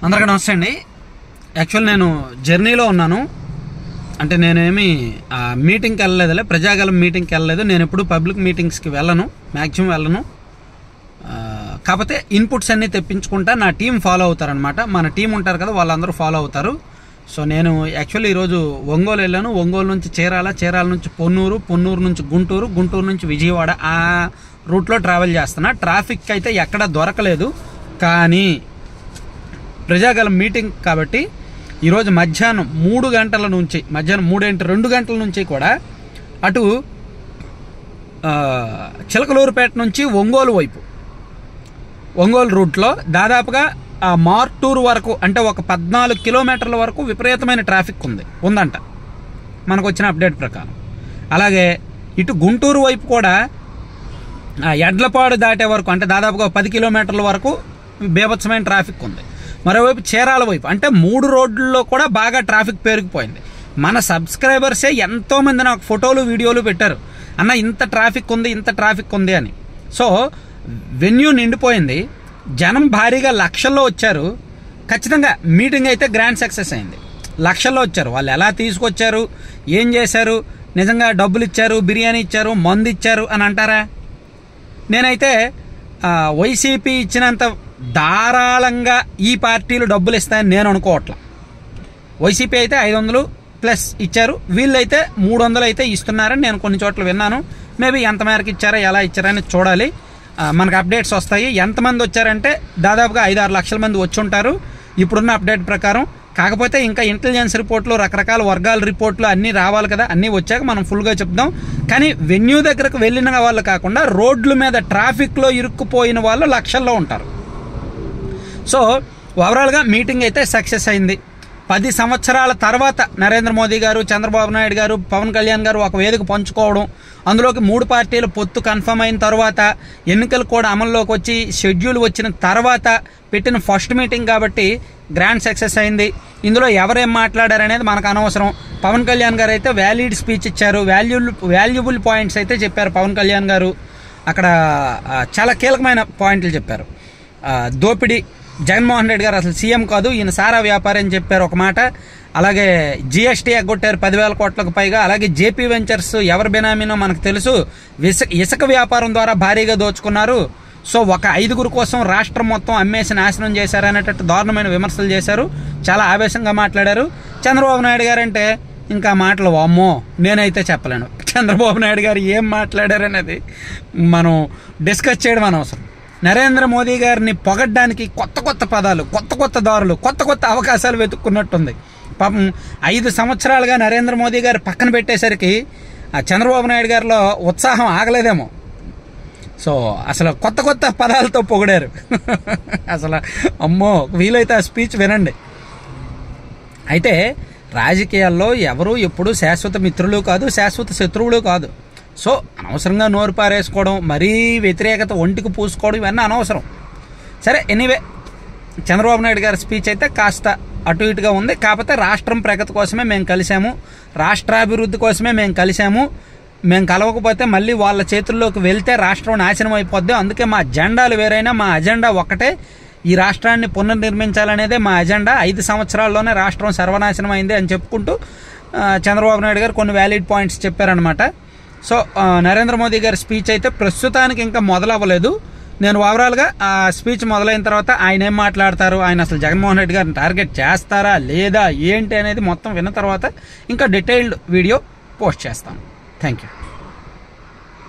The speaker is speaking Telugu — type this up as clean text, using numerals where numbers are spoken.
అందరికీ నమస్తే అండి. యాక్చువల్ నేను జర్నీలో ఉన్నాను. అంటే నేనేమి మీటింగ్కి వెళ్ళలేదులే, ప్రజాగలం మీటింగ్కి వెళ్ళలేదు. నేను ఎప్పుడు పబ్లిక్ మీటింగ్స్కి వెళ్ళను, మ్యాక్సిమం వెళ్ళను. కాకపోతే ఇన్పుట్స్ అన్నీ తెప్పించుకుంటా నా టీం ఫాలో అవుతారనమాట. మన టీం ఉంటారు కదా, వాళ్ళందరూ ఫాలో అవుతారు. సో నేను యాక్చువల్లీ ఈరోజు ఒంగోలు వెళ్ళాను. ఒంగోలు నుంచి చీరాల నుంచి పొన్నూరు నుంచి గుంటూరు నుంచి విజయవాడ, ఆ రూట్లో ట్రావెల్ చేస్తున్నా. ట్రాఫిక్ అయితే ఎక్కడ దొరకలేదు. కానీ ప్రజాగలం మీటింగ్ కాబట్టి ఈరోజు మధ్యాహ్నం 3 గంటల నుంచి, మధ్యాహ్నం 2 గంటల నుంచి కూడా అటు చిలకలూరుపేట నుంచి ఒంగోలు వైపు, ఒంగోలు రూట్లో దాదాపుగా మార్టూరు వరకు, అంటే ఒక 14 కిలోమీటర్ల వరకు విపరీతమైన ట్రాఫిక్ ఉందంట మనకు వచ్చిన అప్డేట్ ప్రకారం. అలాగే ఇటు గుంటూరు వైపు కూడా ఎడ్లపాడు దాటే వరకు, అంటే దాదాపుగా 10 కిలోమీటర్ల వరకు బీభత్సమైన ట్రాఫిక్ ఉంది. మరోవైపు చీరాల వైపు, అంటే 3 రోడ్లలో కూడా బాగా ట్రాఫిక్ పెరిగిపోయింది. మన సబ్స్క్రైబర్సే ఎంతోమంది నాకు ఫోటోలు వీడియోలు పెట్టారు, అన్న ఇంత ట్రాఫిక్ ఉంది అని. సో వెన్యూ నిండిపోయింది, జనం భారీగా లక్షల్లో వచ్చారు. ఖచ్చితంగా మీటింగ్ అయితే గ్రాండ్ సక్సెస్ అయింది. లక్షల్లో వచ్చారు. వాళ్ళు ఎలా తీసుకొచ్చారు, ఏం చేశారు, నిజంగా డబ్బులు ఇచ్చారు, బిర్యానీ ఇచ్చారు, మందు ఇచ్చారు అని అంటారా? నేనైతే వైసీపీ ఇచ్చినంత ధారాళంగా ఈ పార్టీలు డబ్బులు ఇస్తాయని నేను అనుకోవట్లా. వైసీపీ అయితే 500 ప్లస్ ఇచ్చారు, వీళ్ళైతే 300 అయితే ఇస్తున్నారని నేను కొన్ని చోట్ల విన్నాను. మేబీ ఎంత మేరకు ఇచ్చారా, ఎలా ఇచ్చారని చూడాలి. మనకు అప్డేట్స్ వస్తాయి. ఎంతమంది వచ్చారంటే దాదాపుగా 5-6 లక్షల మంది వచ్చి ఉంటారు ఇప్పుడున్న అప్డేట్ ప్రకారం. కాకపోతే ఇంకా ఇంటెలిజెన్స్ రిపోర్ట్లు, రకరకాల వర్గాల రిపోర్ట్లు అన్నీ రావాలి కదా. అన్నీ వచ్చాక మనం ఫుల్గా చెప్దాం. కానీ వెన్యూ దగ్గరకు వెళ్ళిన వాళ్ళు కాకుండా రోడ్ల మీద ట్రాఫిక్లో ఇరుక్కుపోయిన వాళ్ళు లక్షల్లో ఉంటారు. సో ఓవరాల్గా మీటింగ్ అయితే సక్సెస్ అయింది. 10 సంవత్సరాల తర్వాత నరేంద్ర మోదీ గారు, చంద్రబాబు నాయుడు గారు, పవన్ కళ్యాణ్ గారు ఒక వేదిక పంచుకోవడం, అందులోకి 3 పార్టీల పొత్తు కన్ఫర్మ్ అయిన తర్వాత, ఎన్నికలు కూడా అమల్లోకి వచ్చి షెడ్యూల్ వచ్చిన తర్వాత పెట్టిన ఫస్ట్ మీటింగ్ కాబట్టి గ్రాండ్ సక్సెస్ అయింది. ఇందులో ఎవరేం మాట్లాడారనేది మనకు అనవసరం. పవన్ కళ్యాణ్ గారు అయితే వ్యాలిడ్ స్పీచ్ ఇచ్చారు, వాల్యుబుల్ పాయింట్స్ అయితే చెప్పారు. పవన్ కళ్యాణ్ గారు అక్కడ చాలా కీలకమైన పాయింట్లు చెప్పారు. దోపిడీ, జగన్మోహన్ రెడ్డి గారు అసలు సీఎం కాదు, ఈయన సారా వ్యాపారి అని చెప్పారు ఒక మాట. అలాగే జిఎస్టీ ఎగ్గొట్టారు 10,000 కోట్లకు పైగా. అలాగే జేపీ వెంచర్స్ ఎవరి బినామీనో మనకు తెలుసు, ఇసుక వ్యాపారం ద్వారా భారీగా దోచుకున్నారు. సో ఒక 5గురు కోసం రాష్ట్రం మొత్తం అమ్మేసి నాశనం చేశారనేటట్టు దారుణమైన విమర్శలు చేశారు. చాలా ఆవేశంగా మాట్లాడారు. చంద్రబాబు నాయుడు గారు అంటే ఇంకా మాటలు అమ్మో నేనైతే చెప్పలేను. చంద్రబాబు నాయుడు గారు ఏం మాట్లాడారనేది మనం డిస్కస్ చేయడం అనవసరం. నరేంద్ర మోదీ గారిని పొగడ్డానికి కొత్త పదాలు, కొత్త దారులు, కొత్త అవకాశాలు వెతుక్కున్నట్టుంది. పాపం 5 సంవత్సరాలుగా నరేంద్ర మోదీ గారు పక్కన పెట్టేసరికి చంద్రబాబు నాయుడు గారిలో ఉత్సాహం ఆగలేదేమో. సో అసలు కొత్త పదాలతో పొగిడారు. అసలు అమ్మో, వీలైతే ఆ స్పీచ్ వినండి. అయితే రాజకీయాల్లో ఎవరు ఎప్పుడు శాశ్వత మిత్రులు కాదు, శాశ్వత శత్రువులు కాదు. సో అనవసరంగా నోరు పారేసుకోవడం, మరీ వ్యతిరేకత ఒంటికి పూసుకోవడం, ఇవన్నీ అనవసరం. సరే, ఎనీవే చంద్రబాబు నాయుడు గారి స్పీచ్ అయితే కాస్త అటు ఇటుగా ఉంది. కాకపోతే రాష్ట్రం ప్రగతి కోసమే మేము కలిసాము, రాష్ట్రాభివృద్ధి కోసమే మేము కలిసాము. మేము కలవకపోతే మళ్ళీ వాళ్ళ చేతుల్లోకి వెళ్తే రాష్ట్రం నాశనం అయిపోద్ది. అందుకే మా జెండాలు వేరైనా మా అజెండా ఒకటే, ఈ రాష్ట్రాన్ని పునర్నిర్మించాలనేదే మా అజెండా. 5 సంవత్సరాల్లోనే రాష్ట్రం సర్వనాశనం అయింది అని చెప్పుకుంటూ చంద్రబాబు నాయుడు గారు కొన్ని వ్యాలిడ్ పాయింట్స్ చెప్పారనమాట. సో నరేంద్ర మోదీ గారి స్పీచ్ అయితే ప్రస్తుతానికి ఇంకా మొదలవ్వలేదు. నేను ఓవరాల్గా ఆ స్పీచ్ మొదలైన తర్వాత ఆయన ఏం మాట్లాడతారు, ఆయన అసలు జగన్మోహన్ రెడ్డి గారిని టార్గెట్ చేస్తారా లేదా ఏంటి అనేది మొత్తం విన్న తర్వాత ఇంకా డీటెయిల్డ్ వీడియో పోస్ట్ చేస్తాను. Thank you.